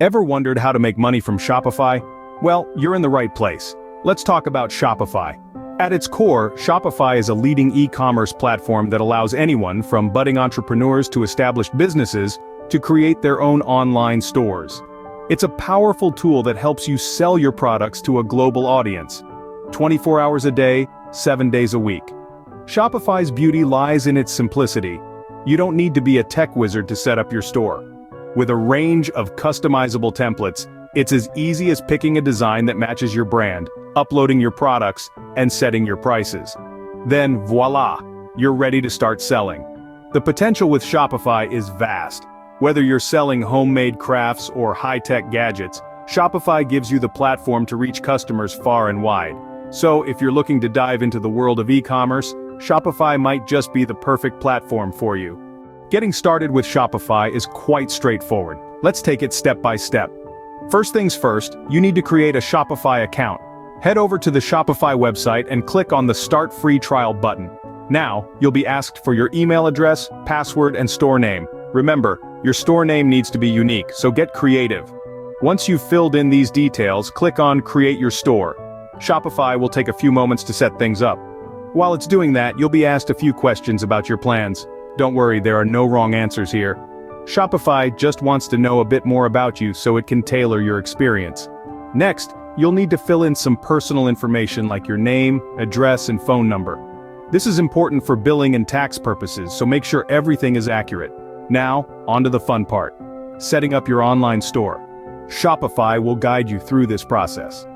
Ever wondered how to make money from Shopify? Well, you're in the right place. Let's talk about Shopify. At its core, Shopify is a leading e-commerce platform that allows anyone from budding entrepreneurs to established businesses to create their own online stores. It's a powerful tool that helps you sell your products to a global audience. 24 hours a day, 7 days a week. Shopify's beauty lies in its simplicity. You don't need to be a tech wizard to set up your store. With a range of customizable templates, it's as easy as picking a design that matches your brand, uploading your products, and setting your prices. Then voila, you're ready to start selling. The potential with Shopify is vast. Whether you're selling homemade crafts or high-tech gadgets, Shopify gives you the platform to reach customers far and wide. So if you're looking to dive into the world of e-commerce, Shopify might just be the perfect platform for you. Getting started with Shopify is quite straightforward. Let's take it step by step. First things first, you need to create a Shopify account. Head over to the Shopify website and click on the Start Free Trial button. Now, you'll be asked for your email address, password, and store name. Remember, your store name needs to be unique, so get creative. Once you've filled in these details, click on Create Your Store. Shopify will take a few moments to set things up. While it's doing that, you'll be asked a few questions about your plans. Don't worry, there are no wrong answers here. Shopify just wants to know a bit more about you so it can tailor your experience. Next, you'll need to fill in some personal information like your name, address, and phone number. This is important for billing and tax purposes, so make sure everything is accurate. Now, on to the fun part. Setting up your online store. Shopify will guide you through this process.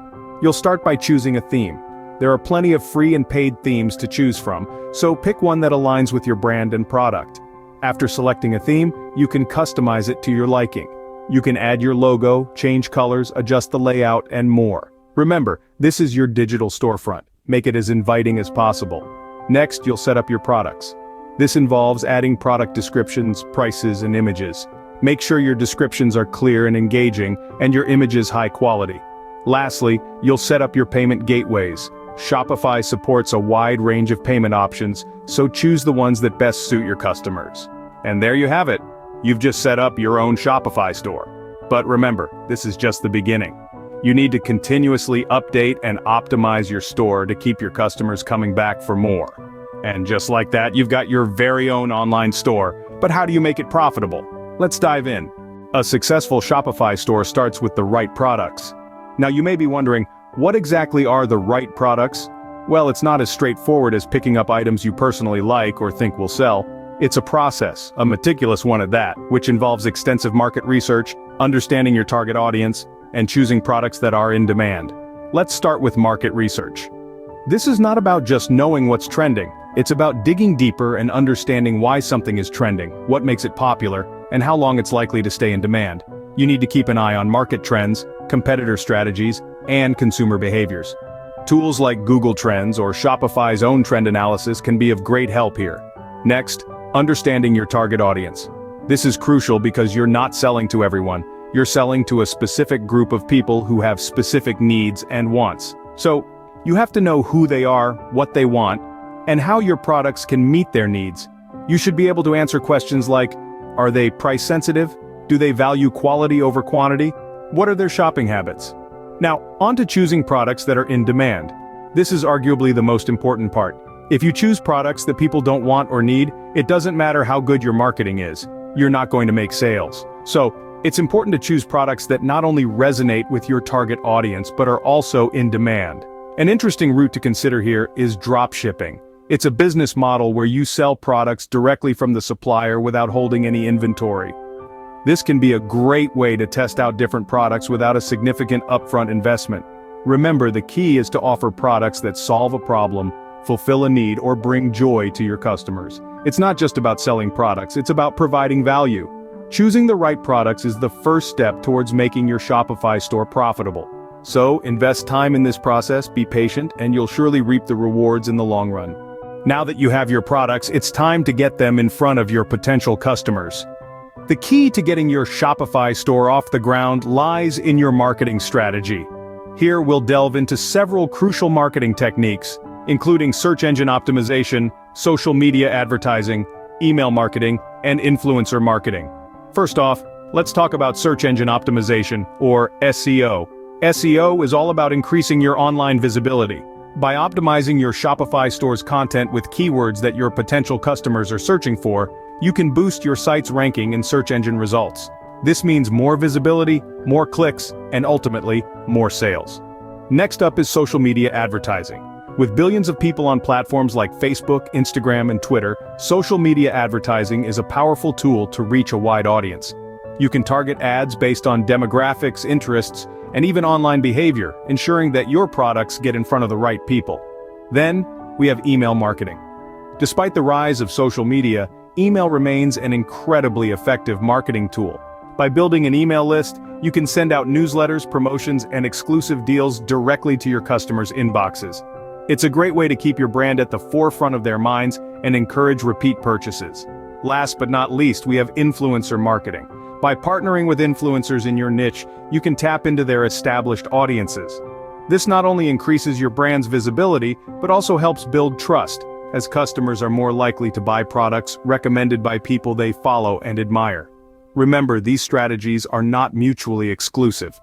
You'll start by choosing a theme. There are plenty of free and paid themes to choose from, so pick one that aligns with your brand and product. After selecting a theme, you can customize it to your liking. You can add your logo, change colors, adjust the layout, and more. Remember, this is your digital storefront. Make it as inviting as possible. Next, you'll set up your products. This involves adding product descriptions, prices, and images. Make sure your descriptions are clear and engaging, and your images high quality. Lastly, you'll set up your payment gateways. Shopify supports a wide range of payment options, so choose the ones that best suit your customers. And there you have it. You've just set up your own Shopify store. But remember, this is just the beginning. You need to continuously update and optimize your store to keep your customers coming back for more. And just like that, you've got your very own online store. But how do you make it profitable? Let's dive in. A successful Shopify store starts with the right products. Now you may be wondering, what exactly are the right products? Well, it's not as straightforward as picking up items you personally like or think will sell. It's a process, a meticulous one at that, which involves extensive market research, understanding your target audience, and choosing products that are in demand. Let's start with market research. This is not about just knowing what's trending. It's about digging deeper and understanding why something is trending, what makes it popular, and how long it's likely to stay in demand. You need to keep an eye on market trends, competitor strategies, and consumer behaviors. Tools like Google Trends or Shopify's own trend analysis can be of great help here. Next, understanding your target audience. This is crucial because you're not selling to everyone. You're selling to a specific group of people who have specific needs and wants. So, you have to know who they are, what they want, and how your products can meet their needs. You should be able to answer questions like, are they price sensitive? Do they value quality over quantity? What are their shopping habits? Now, on to choosing products that are in demand. This is arguably the most important part. If you choose products that people don't want or need, it doesn't matter how good your marketing is. You're not going to make sales. So, it's important to choose products that not only resonate with your target audience, but are also in demand. An interesting route to consider here is dropshipping. It's a business model where you sell products directly from the supplier without holding any inventory. This can be a great way to test out different products without a significant upfront investment. Remember, the key is to offer products that solve a problem, fulfill a need, or bring joy to your customers. It's not just about selling products, it's about providing value. Choosing the right products is the first step towards making your Shopify store profitable. So, invest time in this process, be patient, and you'll surely reap the rewards in the long run. Now that you have your products, it's time to get them in front of your potential customers. The key to getting your Shopify store off the ground lies in your marketing strategy. Here we'll delve into several crucial marketing techniques, including search engine optimization, social media advertising, email marketing, and influencer marketing. First off, Let's talk about search engine optimization, or SEO. SEO is all about increasing your online visibility. By optimizing your Shopify store's content with keywords that your potential customers are searching for, you can boost your site's ranking in search engine results. This means more visibility, more clicks, and ultimately, more sales. Next up is social media advertising. With billions of people on platforms like Facebook, Instagram, and Twitter, social media advertising is a powerful tool to reach a wide audience. You can target ads based on demographics, interests, and even online behavior, ensuring that your products get in front of the right people. Then, we have email marketing. Despite the rise of social media, email remains an incredibly effective marketing tool. By building an email list, you can send out newsletters, promotions, and exclusive deals directly to your customers' inboxes. It's a great way to keep your brand at the forefront of their minds and encourage repeat purchases. Last but not least, we have influencer marketing. By partnering with influencers in your niche, you can tap into their established audiences. This not only increases your brand's visibility, but also helps build trust, as customers are more likely to buy products recommended by people they follow and admire. Remember, these strategies are not mutually exclusive.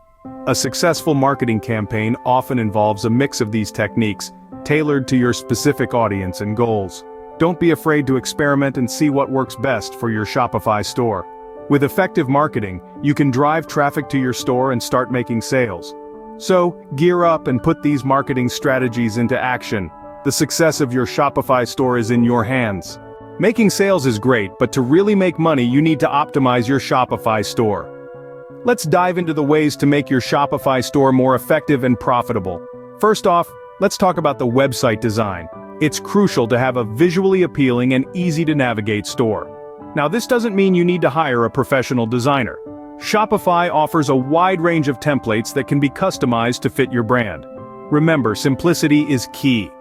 A successful marketing campaign often involves a mix of these techniques, tailored to your specific audience and goals. Don't be afraid to experiment and see what works best for your Shopify store. With effective marketing, you can drive traffic to your store and start making sales. So, gear up and put these marketing strategies into action. The success of your Shopify store is in your hands. Making sales is great, but to really make money, you need to optimize your Shopify store. Let's dive into the ways to make your Shopify store more effective and profitable. First off, let's talk about the website design. It's crucial to have a visually appealing and easy-to-navigate store. Now, this doesn't mean you need to hire a professional designer. Shopify offers a wide range of templates that can be customized to fit your brand. Remember, simplicity is key.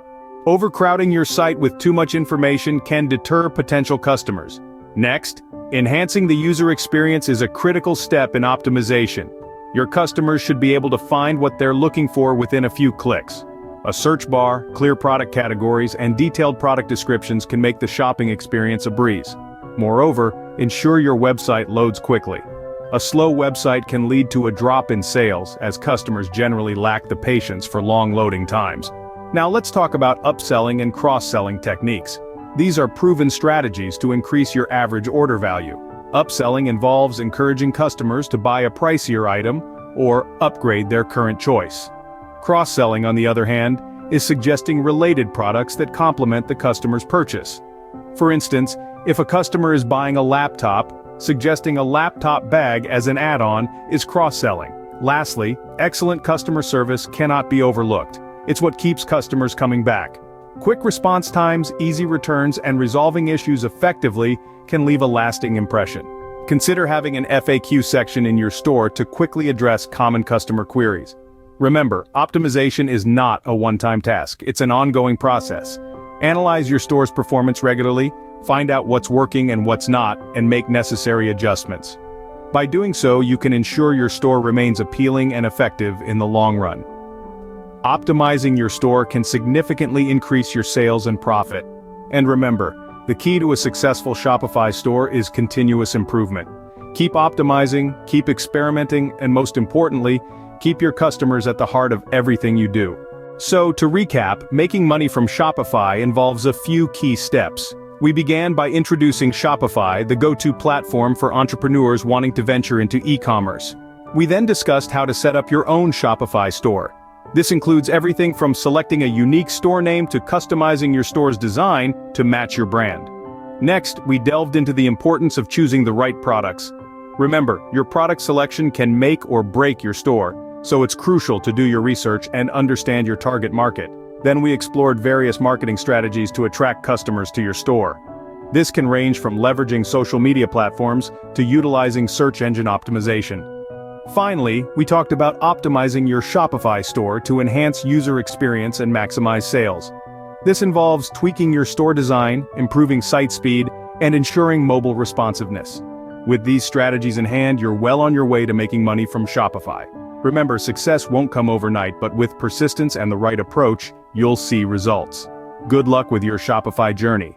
Overcrowding your site with too much information can deter potential customers. Next, enhancing the user experience is a critical step in optimization. Your customers should be able to find what they're looking for within a few clicks. A search bar, clear product categories, and detailed product descriptions can make the shopping experience a breeze. Moreover, ensure your website loads quickly. A slow website can lead to a drop in sales, as customers generally lack the patience for long loading times. Now let's talk about upselling and cross-selling techniques. These are proven strategies to increase your average order value. Upselling involves encouraging customers to buy a pricier item or upgrade their current choice. Cross-selling, on the other hand, is suggesting related products that complement the customer's purchase. For instance, if a customer is buying a laptop, suggesting a laptop bag as an add-on is cross-selling. Lastly, excellent customer service cannot be overlooked. It's what keeps customers coming back. Quick response times, easy returns, and resolving issues effectively can leave a lasting impression. Consider having an FAQ section in your store to quickly address common customer queries. Remember, optimization is not a one-time task, it's an ongoing process. Analyze your store's performance regularly, find out what's working and what's not, and make necessary adjustments. By doing so, you can ensure your store remains appealing and effective in the long run. Optimizing your store can significantly increase your sales and profit. And remember, the key to a successful Shopify store is continuous improvement. Keep optimizing, keep experimenting, and most importantly, keep your customers at the heart of everything you do. So, to recap, making money from Shopify involves a few key steps. We began by introducing Shopify, the go-to platform for entrepreneurs wanting to venture into e-commerce. We then discussed how to set up your own Shopify store. This includes everything from selecting a unique store name to customizing your store's design to match your brand. Next, we delved into the importance of choosing the right products. Remember, your product selection can make or break your store, so it's crucial to do your research and understand your target market. Then we explored various marketing strategies to attract customers to your store. This can range from leveraging social media platforms to utilizing search engine optimization. Finally, we talked about optimizing your Shopify store to enhance user experience and maximize sales. This involves tweaking your store design, improving site speed, and ensuring mobile responsiveness. With these strategies in hand, you're well on your way to making money from Shopify. Remember, success won't come overnight, but with persistence and the right approach, you'll see results. Good luck with your Shopify journey.